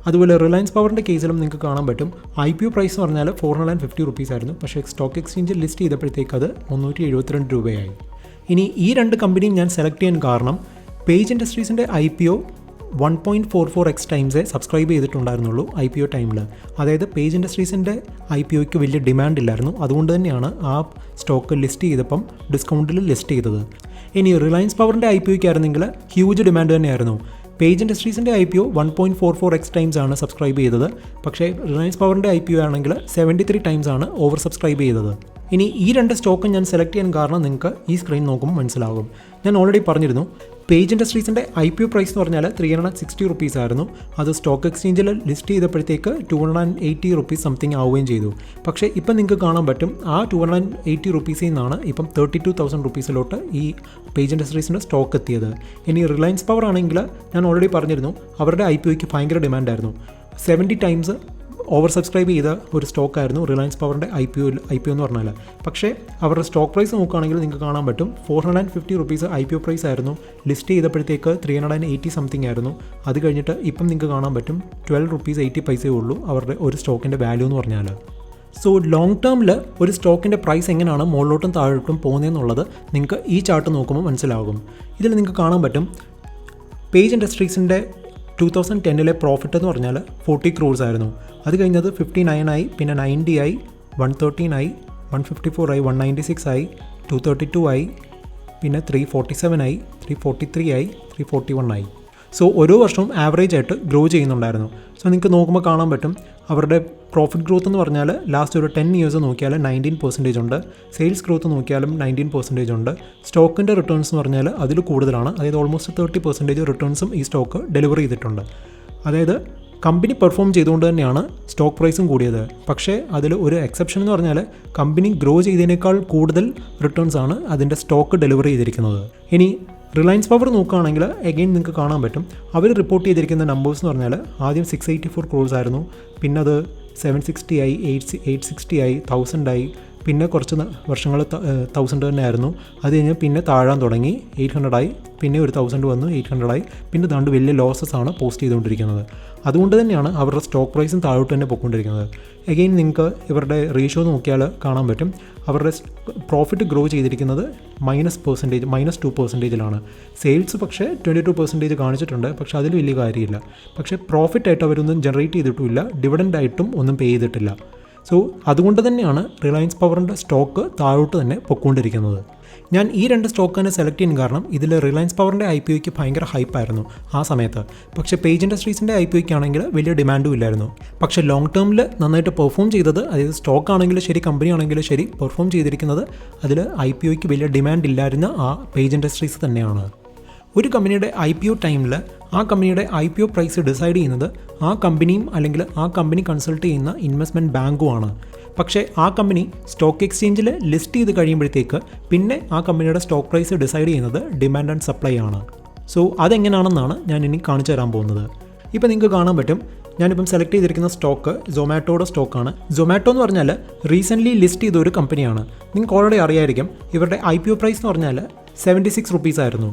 അതുപോലെ റിലയൻസ് പവറിൻ്റെ കേസിലും നിങ്ങൾക്ക് കാണാൻ പറ്റും IPO പ്രൈസ് എന്ന് പറഞ്ഞാൽ 450 റുപ്പീസ് ആയിരുന്നു. പക്ഷേ സ്റ്റോക്ക് എക്സ്ചേഞ്ചിൽ ലിസ്റ്റ് ചെയ്തപ്പോഴത്തേക്ക് അത് 372 രൂപയായി. ഇനി ഈ രണ്ട് കമ്പനിയും ഞാൻ സെലക്ട് ചെയ്യാൻ കാരണം പേജ് ഇൻഡസ്ട്രീസിൻ്റെ IPO 1.44x ടൈംസേ സബ്സ്ക്രൈബ് ചെയ്തിട്ടുണ്ടായിരുന്നുള്ളൂ IPO ടൈമിൽ. അതായത് പേജ് ഇൻഡസ്ട്രീസിൻ്റെ IPOയ്ക്ക് വലിയ ഡിമാൻഡ് ഇല്ലായിരുന്നു. അതുകൊണ്ട് തന്നെയാണ് ആ സ്റ്റോക്ക് ലിസ്റ്റ് ചെയ്തപ്പം ഡിസ്കൗണ്ടിൽ ലിസ്റ്റ് ചെയ്തത്. ഇനി റിലയൻസ് പവറിൻ്റെ IPOയ്ക്കായിരുന്നെങ്കിൽ ഹ്യൂജ് ഡിമാൻഡ് തന്നെയായിരുന്നു. പേജ് ഇൻഡസ്ട്രീസിൻ്റെ IPO 1.44x ടൈംസ് ആണ് സബ്സ്ക്രൈബ് ചെയ്തത്. പക്ഷേ റിലയൻസ് പവറിൻ്റെ IPO ആണെങ്കിൽ 73 ടൈംസ് ആണ് ഓവർ സബ്സ്ക്രൈബ് ചെയ്തത്. ഇനി ഈ രണ്ട് സ്റ്റോക്ക് ഞാൻ സെലക്ട് ചെയ്യാൻ കാരണം നിങ്ങൾക്ക് ഈ സ്ക്രീൻ നോക്കുമ്പോൾ മനസ്സിലാകും. ഞാൻ ഓൾറെഡി പറഞ്ഞിരുന്നു പേജ് ഇൻഡസ്ട്രീസിൻ്റെ IPO പ്രൈസ് എന്ന് പറഞ്ഞാൽ 360 റുപ്പീസ് ആയിരുന്നു. അത് സ്റ്റോക്ക് എക്സ്ചേഞ്ചിൽ ലിസ്റ്റ് ചെയ്തപ്പോഴത്തേക്ക് 280 റുപ്പീസ് സംതിങ് ആവുകയും ചെയ്തു. പക്ഷേ ഇപ്പം നിങ്ങൾക്ക് കാണാൻ പറ്റും ആ 280 റുപ്പീസിൽ നിന്നാണ് ഇപ്പം 32,000 റുപ്പീസിലോട്ട് ഈ പേജ് ഇൻഡസ്ട്രീസിൻ്റെ സ്റ്റോക്ക് എത്തിയത്. ഇനി റിലയൻസ് പവർ ആണെങ്കിൽ ഞാൻ ഓൾറെഡി പറഞ്ഞിരുന്നു അവരുടെ IPOയ്ക്ക് ഭയങ്കര ഡിമാൻഡായിരുന്നു. 70 ടൈംസ് ഓവർ സബ്സ്ക്രൈബ് ചെയ്ത ഒരു സ്റ്റോക്കായിരുന്നു റിലയൻസ് പവറിൻ്റെ IPO എന്ന് പറഞ്ഞാൽ. പക്ഷേ അവരുടെ സ്റ്റോക്ക് പ്രൈസ് നോക്കുകയാണെങ്കിൽ നിങ്ങൾക്ക് കാണാൻ പറ്റും 450 റുപ്പീസ് IPO പ്രൈസ് ആയിരുന്നു. ലിസ്റ്റ് ചെയ്തപ്പോഴത്തേക്ക് 380 സംതിങ് ആയിരുന്നു. അത് കഴിഞ്ഞിട്ട് ഇപ്പം നിങ്ങൾക്ക് കാണാൻ പറ്റും 12 റുപ്പീസ് 80 പൈസയേ ഉള്ളൂ അവരുടെ ഒരു സ്റ്റോക്കിൻ്റെ വാല്യൂ എന്ന് പറഞ്ഞാൽ. സോ ലോങ് ടേമിൽ ഒരു സ്റ്റോക്കിൻ്റെ പ്രൈസ് എങ്ങനെയാണ് മുകളിലോട്ടും താഴോട്ടും പോകുന്നതെന്നുള്ളത് നിങ്ങൾക്ക് ഈ ചാർട്ട് നോക്കുമ്പോൾ മനസ്സിലാകും. ഇതിൽ നിങ്ങൾക്ക് കാണാൻ പറ്റും പേജ് ഇൻഡസ്ട്രീസിൻ്റെ 2010 പ്രോഫിറ്റ് എന്ന് പറഞ്ഞാൽ 40 crores ആയിരുന്നു. അത് കഴിഞ്ഞത് 59 ആയി, പിന്നെ 90 ആയി, 113 ആയി, 154 ആയി, 196 ആയി, 232 ആയി, പിന്നെ 347 ആയി, 343 ആയി, 341 ആയി. സോ ഓരോ വർഷവും ആവറേജ് ആയിട്ട് ഗ്രോ ചെയ്യുന്നുണ്ടായിരുന്നു. സോ നിങ്ങൾക്ക് നോക്കുമ്പോൾ കാണാൻ പറ്റും അവരുടെ പ്രോഫിറ്റ് ഗ്രോത്ത് എന്ന് പറഞ്ഞാൽ ലാസ്റ്റ് ഒരു 10 ഇയേഴ്സ് നോക്കിയാൽ 19% ഉണ്ട്. സെയിൽസ് ഗ്രോത്ത് നോക്കിയാലും 19% ഉണ്ട്. സ്റ്റോക്കിൻ്റെ റിട്ടേൺസ് എന്ന് പറഞ്ഞാൽ അതിൽ കൂടുതലാണ്. അതായത് ഓൾമോസ്റ്റ് 30% റിട്ടേൺസും ഈ സ്റ്റോക്ക് ഡെലിവർ ചെയ്തിട്ടുണ്ട്. അതായത് കമ്പനി പെർഫോം ചെയ്തുകൊണ്ട് തന്നെയാണ് സ്റ്റോക്ക് പ്രൈസും കൂടിയത്. പക്ഷേ അതിൽ ഒരു എക്സെപ്ഷൻ എന്ന് പറഞ്ഞാൽ കമ്പനി ഗ്രോ ചെയ്തതിനേക്കാൾ കൂടുതൽ റിട്ടേൺസാണ് അതിൻ്റെ സ്റ്റോക്ക് ഡെലിവർ ചെയ്തിരിക്കുന്നത്. ഇനി റിലയൻസ് പവർ നോക്കുകയാണെങ്കിൽ എഗെയിൻ നിങ്ങൾക്ക് കാണാൻ പറ്റും അവർ റിപ്പോർട്ട് ചെയ്തിരിക്കുന്ന നമ്പേഴ്സ് എന്ന് പറഞ്ഞാൽ ആദ്യം 684 crores ആയിരുന്നു, പിന്നെ അത് 760 ആയി, 860 ആയി, 1000 ആയി, പിന്നെ കുറച്ച് വർഷങ്ങൾ 1000 തന്നെ ആയിരുന്നു. അത് കഴിഞ്ഞ് പിന്നെ താഴാൻ തുടങ്ങി 800 ആയി, പിന്നെ ഒരു 1000 വന്നു, 800 ആയി, പിന്നെ ദാണ്ട് വലിയ ലോസസ് ആണ് പോസ്റ്റ് ചെയ്തുകൊണ്ടിരിക്കുന്നത്. അതുകൊണ്ട് തന്നെയാണ് അവരുടെ സ്റ്റോക്ക് പ്രൈസും താഴോട്ട് തന്നെ പോയിക്കൊണ്ടിരിക്കുന്നത്. എഗെയിൻ നിങ്ങൾക്ക് ഇവരുടെ റേഷ്യോ നോക്കിയാൽ കാണാൻ പറ്റും അവരുടെ പ്രോഫിറ്റ് ഗ്രോ ചെയ്തിരിക്കുന്നത് -2%ലാണ്. സെയിൽസ് പക്ഷേ 22% കാണിച്ചിട്ടുണ്ട്. പക്ഷേ അതിൽ വലിയ കാര്യമില്ല. പക്ഷേ പ്രോഫിറ്റായിട്ട് അവരൊന്നും ജനറേറ്റ് ചെയ്തിട്ടുമില്ല, ഡിവിഡൻഡായിട്ടും ഒന്നും പേ ചെയ്തിട്ടില്ല. സോ അതുകൊണ്ട് തന്നെയാണ് റിലയൻസ് പവറിൻ്റെ സ്റ്റോക്ക് താഴോട്ട് തന്നെ പൊയ്ക്കൊണ്ടിരിക്കുന്നത്. ഞാൻ ഈ രണ്ട് സ്റ്റോക്ക് തന്നെ സെലക്ട് ചെയ്യാൻ കാരണം ഇതിൽ റിലയൻസ് പവറിൻ്റെ IPOയ്ക്ക് ഭയങ്കര ഹൈപ്പായിരുന്നു ആ സമയത്ത്. പക്ഷേ പേജ് ഇൻഡസ്ട്രീസിൻ്റെ IPOയ്ക്ക് ആണെങ്കിൽ വലിയ ഡിമാൻഡും ഇല്ലായിരുന്നു. പക്ഷേ ലോങ് ടേമിൽ നന്നായിട്ട് പെർഫോം ചെയ്തത്, അതായത് സ്റ്റോക്ക് ആണെങ്കിലും ശരി കമ്പനി ആണെങ്കിലും ശരി പെർഫോം ചെയ്തിരിക്കുന്നത് അതിൽ IPOയ്ക്ക് വലിയ ഡിമാൻഡ് ഇല്ലായിരുന്ന ആ പേജ് ഇൻഡസ്ട്രീസ് തന്നെയാണ്. ഒരു കമ്പനിയുടെ IPO ടൈമിൽ ആ കമ്പനിയുടെ IPO പ്രൈസ് ഡിസൈഡ് ചെയ്യുന്നത് ആ കമ്പനിയും അല്ലെങ്കിൽ ആ കമ്പനി കൺസൾട്ട് ചെയ്യുന്ന ഇൻവെസ്റ്റ്മെൻറ്റ് ബാങ്കുമാണ്. പക്ഷേ ആ കമ്പനി സ്റ്റോക്ക് എക്സ്ചേഞ്ചിൽ ലിസ്റ്റ് ചെയ്ത് കഴിയുമ്പോഴത്തേക്ക് പിന്നെ ആ കമ്പനിയുടെ സ്റ്റോക്ക് പ്രൈസ് ഡിസൈഡ് ചെയ്യുന്നത് ഡിമാൻഡ് ആൻഡ് സപ്ലൈ ആണ്. സോ അതെങ്ങനെയാണെന്നാണ് ഞാൻ ഇനി കാണിച്ചു തരാൻ പോകുന്നത്. ഇപ്പോൾ നിങ്ങൾക്ക് കാണാൻ പറ്റും ഞാനിപ്പം സെലക്ട് ചെയ്തിരിക്കുന്ന സ്റ്റോക്ക് സൊമാറ്റോയുടെ സ്റ്റോക്കാണ്. സൊമാറ്റോ എന്ന് പറഞ്ഞാൽ റീസെൻ്റ്ലി ലിസ്റ്റ് ചെയ്ത ഒരു കമ്പനിയാണ്. നിങ്ങൾക്ക് ഓൾറെഡി അറിയായിരിക്കും ഇവരുടെ IPO പ്രൈസ് എന്ന് പറഞ്ഞാൽ 76 റുപ്പീസ് ആയിരുന്നു.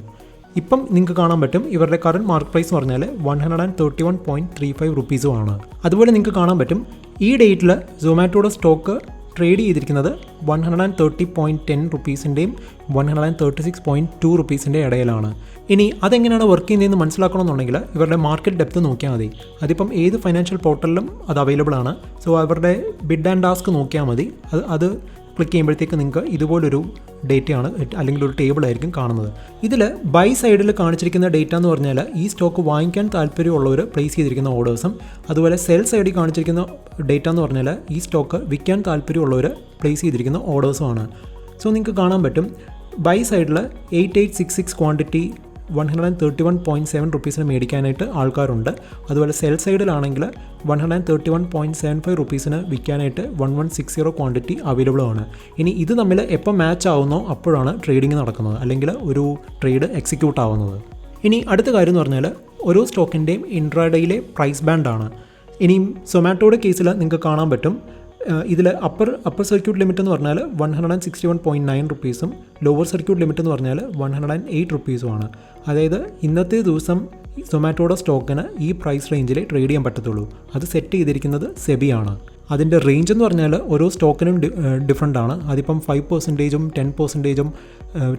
ഇപ്പം നിങ്ങൾക്ക് കാണാൻ പറ്റും ഇവരുടെ കറൻറ്റ് മാർക്ക് പ്രൈസ് എന്ന് പറഞ്ഞാൽ 131.35 റുപ്പീസുമാണ്. അതുപോലെ നിങ്ങൾക്ക് കാണാൻ പറ്റും ഈ ഡേറ്റിൽ സൊമാറ്റോയുടെ സ്റ്റോക്ക് ട്രേഡ് ചെയ്തിരിക്കുന്നത് 130.10 റുപ്പീസിൻ്റെയും 136.2 റുപ്പീസിൻ്റെ ഇടയിലാണ്. ഇനി അതെങ്ങനെയാണ് വർക്ക് ചെയ്യുന്നതെന്ന് മനസ്സിലാക്കണമെന്നുണ്ടെങ്കിൽ ഇവരുടെ മാർക്കറ്റ് ഡെപ്ത് നോക്കിയാൽ മതി. അതിപ്പം ഏത് ഫൈനാൻഷ്യൽ പോർട്ടലിലും അത് അവൈലബിൾ ആണ്. സോ അവരുടെ ബിഡ് ആൻഡ് ആസ്ക് നോക്കിയാൽ മതി. അത് ക്ലിക്ക് ചെയ്യുമ്പോഴത്തേക്ക് നിങ്ങൾക്ക് ഇതുപോലൊരു ഡേറ്റയാണ് അല്ലെങ്കിൽ ഒരു ടേബിൾ ആയിരിക്കും കാണുന്നത്. ഇതിൽ ബൈ സൈഡിൽ കാണിച്ചിരിക്കുന്ന ഡേറ്റ എന്ന് പറഞ്ഞാൽ ഈ സ്റ്റോക്ക് വാങ്ങിക്കാൻ താല്പര്യമുള്ളവർ പ്ലേസ് ചെയ്തിരിക്കുന്ന ഓർഡേഴ്സും, അതുപോലെ സെൽ സൈഡിൽ കാണിച്ചിരിക്കുന്ന ഡേറ്റ എന്ന് പറഞ്ഞാൽ ഈ സ്റ്റോക്ക് വിൽക്കാൻ താല്പര്യമുള്ളവർ പ്ലേസ് ചെയ്തിരിക്കുന്ന ഓർഡേഴ്സുമാണ്. സോ നിങ്ങൾക്ക് കാണാൻ പറ്റും ബൈ സൈഡിൽ 8866 ക്വാണ്ടിറ്റി 131.7 റുപ്പീസിന് മേടിക്കാനായിട്ട് ആൾക്കാരുണ്ട്. അതുപോലെ സെൽ സൈഡിലാണെങ്കിൽ 131.75 റുപ്പീസിന് വിൽക്കാനായിട്ട് 1160 ക്വാണ്ടിറ്റി അവൈലബിൾ ആണ്. ഇനി ഇത് തമ്മിൽ എപ്പോൾ മാച്ച് ആവുന്നോ അപ്പോഴാണ് ട്രേഡിംഗ് നടക്കുന്നത്, അല്ലെങ്കിൽ ഒരു ട്രേഡ് എക്സിക്യൂട്ട് ആവുന്നത്. ഇനി അടുത്ത കാര്യം എന്ന് പറഞ്ഞാൽ ഓരോ സ്റ്റോക്കിൻ്റെയും ഇൻട്രാഡേയിലെ പ്രൈസ് ബാൻഡാണ്. ഇനിയും സൊമാറ്റോയുടെ കേസിൽ നിങ്ങൾക്ക് കാണാൻ പറ്റും ഇതിൽ അപ്പർ സർക്യൂട്ട് ലിമിറ്റ് എന്ന് പറഞ്ഞാൽ 161.9 റുപ്പീസും ലോവർ സർക്യൂട്ട് ലിമിറ്റ് എന്ന് പറഞ്ഞാൽ 108 റുപ്പീസുമാണ്. അതായത് ഇന്നത്തെ ദിവസം സൊമാറ്റോയുടെ സ്റ്റോക്കിന് ഈ പ്രൈസ് റേഞ്ചിൽ ട്രേഡ് ചെയ്യാൻ പറ്റത്തുള്ളൂ. അത് സെറ്റ് ചെയ്തിരിക്കുന്നത് സെബിയാണ്. അതിൻ്റെ റേഞ്ച് എന്ന് പറഞ്ഞാൽ ഓരോ സ്റ്റോക്കിനും ഡിഫറൻ്റ് ആണ്. അതിപ്പം 5%, 10%,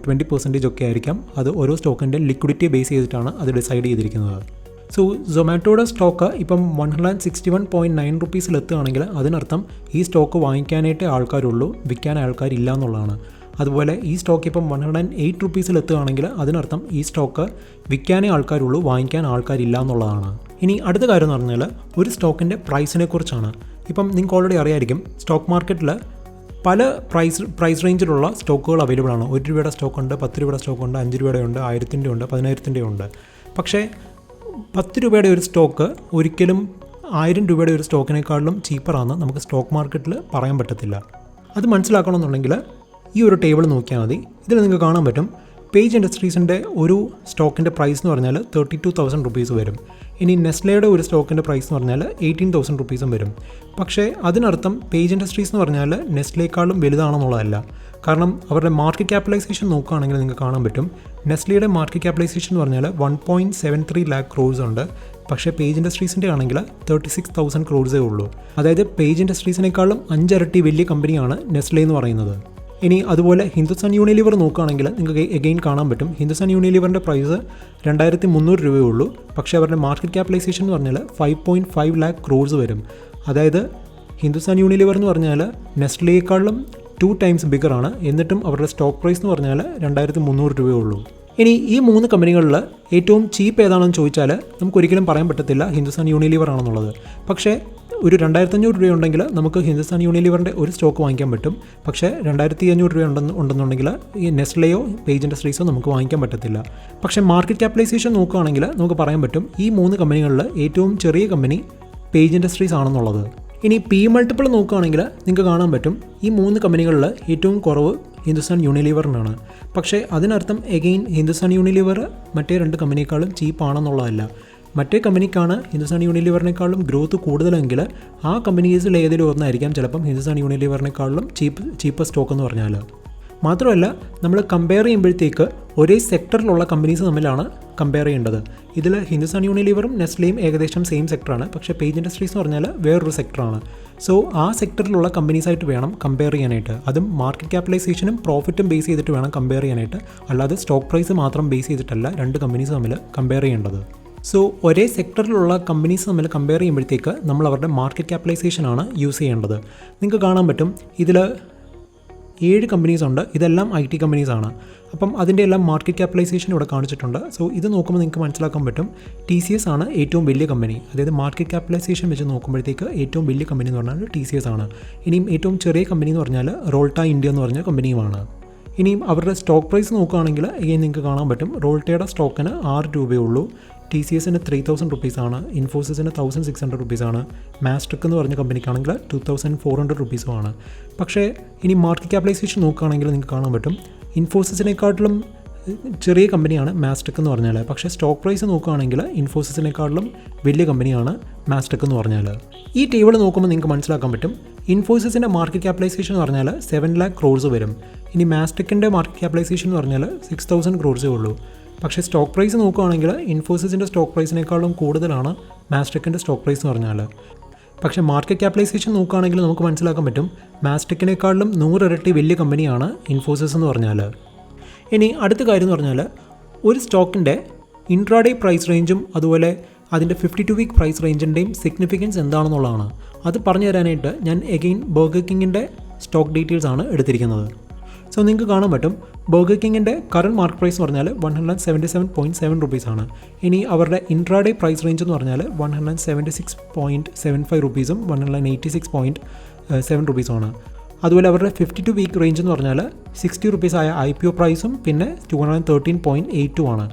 20% ഒക്കെ ആയിരിക്കാം. അത് ഓരോ സ്റ്റോക്കിൻ്റെ ലിക്വിഡിറ്റി ബേസ് ചെയ്തിട്ടാണ് അത് ഡിസൈഡ് ചെയ്തിരിക്കുന്നത്. സോ സൊമാറ്റോയുടെ സ്റ്റോക്ക് ഇപ്പം 161.9 റുപ്പീസിലെത്തുകയാണെങ്കിൽ അതിനർത്ഥം ഈ സ്റ്റോക്ക് വാങ്ങിക്കാനായിട്ടേ ആൾക്കാരുള്ളൂ, വിൽക്കാൻ ആൾക്കാരില്ല എന്നുള്ളതാണ്. അതുപോലെ ഈ സ്റ്റോക്ക് ഇപ്പം 108 റുപ്പീസിലെത്തുകയാണെങ്കിൽ അതിനർത്ഥം ഈ സ്റ്റോക്ക് വിൽക്കാനേ ആൾക്കാരുള്ളൂ, വാങ്ങിക്കാൻ ആൾക്കാരില്ല എന്നുള്ളതാണ്. ഇനി അടുത്ത കാര്യം എന്ന് പറഞ്ഞാൽ ഒരു സ്റ്റോക്കിൻ്റെ പ്രൈസിനെ കുറിച്ചാണ്. ഇപ്പം നിങ്ങൾക്ക് ഓൾറെഡി അറിയായിരിക്കും സ്റ്റോക്ക് മാർക്കറ്റിൽ പല പ്രൈസ് റേഞ്ചിലുള്ള സ്റ്റോക്കുകൾ അവൈലബിൾ ആണ്. 1 രൂപയുടെ സ്റ്റോക്കുണ്ട്, 10 രൂപയുടെ സ്റ്റോക്കുണ്ട്, 5 രൂപയുടെ ഉണ്ട്, 1000 ഉണ്ട്, 10,000 ഉണ്ട്. പക്ഷേ 10 രൂപയുടെ ഒരു സ്റ്റോക്ക് ഒരിക്കലും 1000 രൂപയുടെ ഒരു സ്റ്റോക്കിനേക്കാളും ചീപ്പറാണെന്ന് നമുക്ക് സ്റ്റോക്ക് മാർക്കറ്റിൽ പറയാൻ പറ്റത്തില്ല. അത് മനസ്സിലാക്കണമെന്നുണ്ടെങ്കിൽ ഈ ഒരു ടേബിൾ നോക്കിയാൽ മതി. ഇതിൽ നിങ്ങൾക്ക് കാണാൻ പറ്റും പേജ് ഇൻഡസ്ട്രീസിൻ്റെ ഒരു സ്റ്റോക്കിൻ്റെ പ്രൈസ് എന്ന് പറഞ്ഞാൽ 32,000 റുപ്പീസ് വരും. ഇനി നെസ്ലയുടെ ഒരു സ്റ്റോക്കിൻ്റെ പ്രൈസ് എന്ന് പറഞ്ഞാൽ 18,000 റുപ്പീസും വരും. പക്ഷേ അതിനർത്ഥം പേജ് ഇൻഡസ്ട്രീസ് എന്ന് പറഞ്ഞാൽ നെസ്ലയേക്കാളും വലുതാണെന്നുള്ളതല്ല. കാരണം അവരുടെ മാർക്കറ്റ് ക്യാപിറ്റലൈസേഷൻ നോക്കുകയാണെങ്കിൽ നിങ്ങൾക്ക് കാണാൻ പറ്റും നെസ്ലയുടെ മാർക്കറ്റ് ക്യാപിറ്റലൈസേഷൻ എന്ന് പറഞ്ഞാൽ 1.73 lakh crores ഉണ്ട്. പക്ഷേ പേജ് ഇൻഡസ്ട്രീസിൻ്റെ ആണെങ്കിൽ 36,000 crores ഉള്ളൂ. അതായത് പേജ് ഇൻഡസ്ട്രീസിനേക്കാളും 5 ഇരട്ടി വലിയ കമ്പനിയാണ് നെസ്ലെ എന്ന് പറയുന്നത്. ഇനി അതുപോലെ ഹിന്ദുസ്ഥാൻ യൂണിലിവർ നോക്കുകയാണെങ്കിൽ നിങ്ങൾക്ക് എഗെയിൻ കാണാൻ പറ്റും ഹിന്ദുസ്ഥാൻ യൂണിലിവറിൻ്റെ പ്രൈസ് 2,300 രൂപയേ ഉള്ളൂ. പക്ഷേ അവരുടെ മാർക്കറ്റ് ക്യാപിറ്റലൈസേഷൻ എന്ന് പറഞ്ഞാൽ 5.5 lakh crores വരും. അതായത് ഹിന്ദുസ്ഥാൻ യൂണിലിവർ എന്ന് പറഞ്ഞാൽ നെസ്ലയേക്കാളും 2 times ബിഗറാണ്. എന്നിട്ടും അവരുടെ സ്റ്റോക്ക് പ്രൈസ് എന്ന് പറഞ്ഞാൽ 2,300 രൂപയേ ഉള്ളൂ. ഇനി ഈ 3 കമ്പനികളിൽ ഏറ്റവും ചീപ്പ് ഏതാണെന്ന് ചോദിച്ചാൽ നമുക്കൊരിക്കലും പറയാൻ പറ്റത്തില്ല ഹിന്ദുസ്ഥാൻ യൂണിലിവർ ആണെന്നുള്ളത്. പക്ഷേ ഒരു 2,500 രൂപയുണ്ടെങ്കിൽ നമുക്ക് ഹിന്ദുസ്ഥാൻ യൂണിലിവറിൻ്റെ ഒരു സ്റ്റോക്ക് വാങ്ങിക്കാൻ പറ്റും. പക്ഷേ 2,500 രൂപ ഉണ്ടെന്നുണ്ടെങ്കിൽ ഈ നെസ്ലയോ പേജ് ഇൻഡസ്ട്രീസോ നമുക്ക് വാങ്ങിക്കാൻ പറ്റത്തില്ല. പക്ഷേ മാർക്കറ്റ് ക്യാപിറ്റലൈസേഷൻ നോക്കുകയാണെങ്കിൽ നമുക്ക് പറയാൻ പറ്റും ഈ 3 കമ്പനികളിൽ ഏറ്റവും ചെറിയ കമ്പനി പേജ് ഇൻഡസ്ട്രീസ് ആണെന്നുള്ളത്. ഇനി പി മൾട്ടിപ്പിൾ നോക്കുകയാണെങ്കിൽ നിങ്ങൾക്ക് കാണാൻ പറ്റും ഈ 3 കമ്പനികളിൽ ഏറ്റവും കുറവ് ഹിന്ദുസ്ഥാൻ യൂണിലിവറിനാണ്. പക്ഷേ അതിനർത്ഥം എഗെയിൻ ഹിന്ദുസ്ഥാൻ യൂണിലിവർ മറ്റേ 2 കമ്പനിയേക്കാളും ചീപ്പാണെന്നുള്ളതല്ല. മറ്റേ കമ്പനിക്കാണ് ഹിന്ദുസ്ഥാൻ യൂണിലിവറിനേക്കാളും ഗ്രോത്ത് കൂടുതലെങ്കിൽ ആ കമ്പനീസിൽ ഏതെങ്കിലും ഒന്നായിരിക്കാം ചിലപ്പം ഹിന്ദുസ്ഥാൻ യൂണിലിവറിനേക്കാളും ചീപ്പ് സ്റ്റോക്ക് എന്ന് പറഞ്ഞാൽ. മാത്രമല്ല നമ്മൾ കമ്പയർ ചെയ്യുമ്പോഴത്തേക്ക് ഒരേ സെക്ടറിലുള്ള കമ്പനീസ് തമ്മിലാണ് കമ്പയർ ചെയ്യേണ്ടത്. ഇതിൽ ഹിന്ദുസ്ഥാൻ യൂണിലിവറും നെസ്ലയും ഏകദേശം സെയിം സെക്ടറാണ്. പക്ഷേ പേജ് ഇൻഡസ്ട്രീസ് എന്ന് പറഞ്ഞാൽ വേറൊരു സെക്ടറാണ്. സോ ആ സെക്ടറിലുള്ള കമ്പനീസായിട്ട് വേണം കമ്പയർ ചെയ്യാനായിട്ട്. അതും മാർക്കറ്റ് ക്യാപിറ്റലൈസേഷനും പ്രോഫിറ്റും ബേസ് ചെയ്തിട്ട് വേണം കമ്പയർ ചെയ്യാനായിട്ട്. അല്ലാതെ സ്റ്റോക്ക് പ്രൈസ് മാത്രം ബേസ് ചെയ്തിട്ടല്ല 2 കമ്പനീസ് തമ്മിൽ കമ്പയർ ചെയ്യേണ്ടത്. സോ ഒരേ സെക്ടറിലുള്ള കമ്പനീസ് തമ്മിൽ കമ്പയർ ചെയ്യുമ്പോഴത്തേക്ക് നമ്മൾ അവരുടെ മാർക്കറ്റ് ക്യാപിറ്റലൈസേഷനാണ് യൂസ് ചെയ്യേണ്ടത്. നിങ്ങൾക്ക് കാണാൻ പറ്റും ഇതിൽ 7 കമ്പനീസ് ഉണ്ട്. ഇതെല്ലാം IT കമ്പനീസാണ്. അപ്പം അതിൻ്റെ എല്ലാം മാർക്കറ്റ് ക്യാപിറ്റലൈസേഷൻ ഇവിടെ കാണിച്ചിട്ടുണ്ട്. സോ ഇത് നോക്കുമ്പോൾ നിങ്ങൾക്ക് മനസ്സിലാക്കാൻ പറ്റും TCS ആണ് ഏറ്റവും വലിയ കമ്പനി. അതായത് മാർക്കറ്റ് ക്യാപിറ്റലൈസേഷൻ വെച്ച് നോക്കുമ്പോഴത്തേക്ക് ഏറ്റവും വലിയ കമ്പനി എന്ന് പറഞ്ഞാൽ TCS ആണ്. ഇനിയും ഏറ്റവും ചെറിയ കമ്പനി എന്ന് പറഞ്ഞാൽ റോൾട്ട ഇന്ത്യ എന്ന് പറഞ്ഞ കമ്പനിയുമാണ്. ഇനിയും അവരുടെ സ്റ്റോക്ക് പ്രൈസ് നോക്കുകയാണെങ്കിൽ നിങ്ങൾക്ക് കാണാൻ പറ്റും റോൾട്ടയുടെ സ്റ്റോക്കിന് 6 രൂപയേ ഉള്ളൂ. TCSന് 3,000 റുപ്പീസാണ്. ഇൻഫോസിസിന് 1,600 റുപ്പീസാണ്. മാസ്ട്രിക് എന്ന് പറഞ്ഞ കമ്പനിക്കാണെങ്കിൽ 2,400 റുപ്പീസുമാണ്. പക്ഷേ ഇനി മാർക്കറ്റ് ക്യാപിറ്റലൈസേഷൻ നോക്കുകയാണെങ്കിൽ നിങ്ങൾക്ക് കാണാൻ പറ്റും ഇൻഫോസിസിനെക്കാട്ടിലും ചെറിയ കമ്പനിയാണ് മാസ്ട്രിക് എന്ന് പറഞ്ഞാൽ. പക്ഷേ സ്റ്റോക്ക് പ്രൈസ് നോക്കുകയാണെങ്കിൽ ഇൻഫോസിസിനെക്കാട്ടിലും വലിയ കമ്പനിയാണ് മാസ്ട്രിക് എന്ന് പറഞ്ഞാൽ. ഈ ടേബിൾ നോക്കുമ്പോൾ നിങ്ങൾക്ക് മനസ്സിലാക്കാൻ പറ്റും ഇൻഫോസിസിൻ്റെ മാർക്കറ്റ് ക്യാപിറ്റലൈസേഷൻ എന്ന് പറഞ്ഞാൽ 7 lakh crores വരും. ഇനി മാസ്ട്രിക്കിൻ്റെ മാർക്കറ്റ് ക്യാപിറ്റലൈസേഷൻ എന്ന് പറഞ്ഞാൽ 6,000 crores ഉള്ളൂ. പക്ഷേ സ്റ്റോക്ക് പ്രൈസ് നോക്കുകയാണെങ്കിൽ ഇൻഫോസിസിൻ്റെ സ്റ്റോക്ക് പ്രൈസിനേക്കാളും കൂടുതലാണ് മാസ്ട്രിക്കിൻ്റെ സ്റ്റോക്ക് പ്രൈസ് എന്ന് പറഞ്ഞാൽ. പക്ഷേ മാർക്കറ്റ് ക്യാപിറ്റലൈസേഷൻ നോക്കുകയാണെങ്കിൽ നമുക്ക് മനസ്സിലാക്കാൻ പറ്റും മാസ്ട്രിക്കിനേക്കാളും 100 ഇരട്ടി വലിയ കമ്പനിയാണ് ഇൻഫോസിസ് എന്ന് പറഞ്ഞാൽ. ഇനി അടുത്ത കാര്യം എന്ന് പറഞ്ഞാൽ ഒരു സ്റ്റോക്കിൻ്റെ ഇൻട്രാഡേ പ്രൈസ് റേഞ്ചും അതുപോലെ അതിൻ്റെ 52 week പ്രൈസ് റേഞ്ചിൻ്റെയും സിഗ്നിഫിക്കൻസ് എന്താണെന്നുള്ളതാണ്. അത് പറഞ്ഞു തരാനായിട്ട് ഞാൻ എഗെയിൻ ബർഗർ കിങ്ങിൻ്റെ സ്റ്റോക്ക് ഡീറ്റെയിൽസ് ആണ് എടുത്തിരിക്കുന്നത്. സോ നിങ്ങൾക്ക് കാണാൻ പറ്റും ബർഗർ കിങ്ങിൻ്റെ കറണ്ട് മാർക്ക് പ്രൈസ് എന്ന് പറഞ്ഞാൽ 177.7 റുപ്പീസാണ്. ഇനി അവരുടെ ഇൻട്രാഡേ പ്രൈസ് റേഞ്ച് എന്ന് പറഞ്ഞാൽ 176.75 റുപ്പീസും 186.7 റുപ്പീസുമാണ്. അതുപോലെ അവരുടെ 52 വീക്ക് റേഞ്ച് എന്ന് പറഞ്ഞാൽ 60 റുപ്പീസായ IPO പ്രൈസും പിന്നെ 213.82 ആണ്.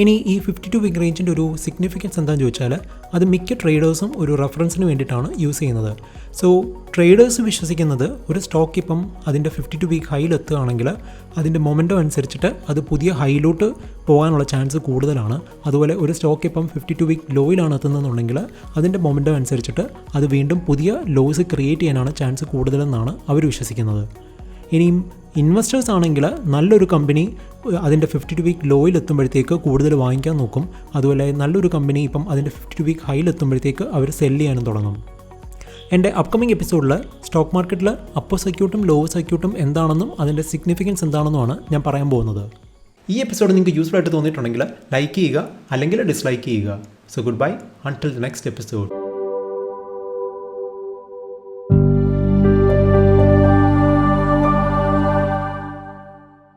ഇനി ഈ 52 വീക്ക് റേഞ്ചിൻ്റെ ഒരു സിഗ്നിഫിക്കൻസ് എന്താണെന്ന് ചോദിച്ചാൽ അത് മിക്ക ട്രേഡേഴ്സും ഒരു റെഫറൻസിന് വേണ്ടിയിട്ടാണ് യൂസ് ചെയ്യുന്നത്. സോ ട്രേഡേഴ്സ് വിശ്വസിക്കുന്നത് ഒരു സ്റ്റോക്ക് ഇപ്പം അതിൻ്റെ 52 വീക്ക് ഹൈയിലെത്തുകയാണെങ്കിൽ അതിൻ്റെ മൊമെൻറ്റം അനുസരിച്ചിട്ട് അത് പുതിയ ഹൈയിലോട്ട് പോകാനുള്ള ചാൻസ് കൂടുതലാണ്. അതുപോലെ ഒരു സ്റ്റോക്ക് ഇപ്പം 52 വീക്ക് ലോയിലാണ് എത്തുന്നതെന്നുണ്ടെങ്കിൽ അതിൻ്റെ മൊമെൻറ്റം അനുസരിച്ചിട്ട് അത് വീണ്ടും പുതിയ ലോസ് ക്രിയേറ്റ് ചെയ്യാനാണ് ചാൻസ് കൂടുതലെന്നാണ് അവർ വിശ്വസിക്കുന്നത്. ഇനിയും ഇൻവെസ്റ്റേഴ്സ് ആണെങ്കിൽ നല്ലൊരു കമ്പനി അതിൻ്റെ 52 വീക്ക് ലോയിലെത്തുമ്പോഴത്തേക്ക് കൂടുതൽ വാങ്ങിക്കാൻ നോക്കും. അതുപോലെ നല്ലൊരു കമ്പനി ഇപ്പം അതിൻ്റെ 52 വീക്ക് ഹൈയിലെത്തുമ്പോഴത്തേക്ക് അവർ സെല്ല് ചെയ്യാനും തുടങ്ങും. എൻ്റെ അപ്കമിങ് എപ്പിസോഡിൽ സ്റ്റോക്ക് മാർക്കറ്റിൽ അപ്പർ സർക്യൂട്ടും ലോവർ സർക്യൂട്ടും എന്താണെന്നും അതിൻ്റെ സിഗ്നിഫിക്കൻസ് എന്താണെന്നുമാണ് ഞാൻ പറയാൻ പോകുന്നത്. ഈ എപ്പിസോഡ് നിങ്ങൾക്ക് യൂസ്ഫുൾ ആയിട്ട് തോന്നിയിട്ടുണ്ടെങ്കിൽ ലൈക്ക് ചെയ്യുക അല്ലെങ്കിൽ ഡിസ്ലൈക്ക് ചെയ്യുക. So good bye until the next episode.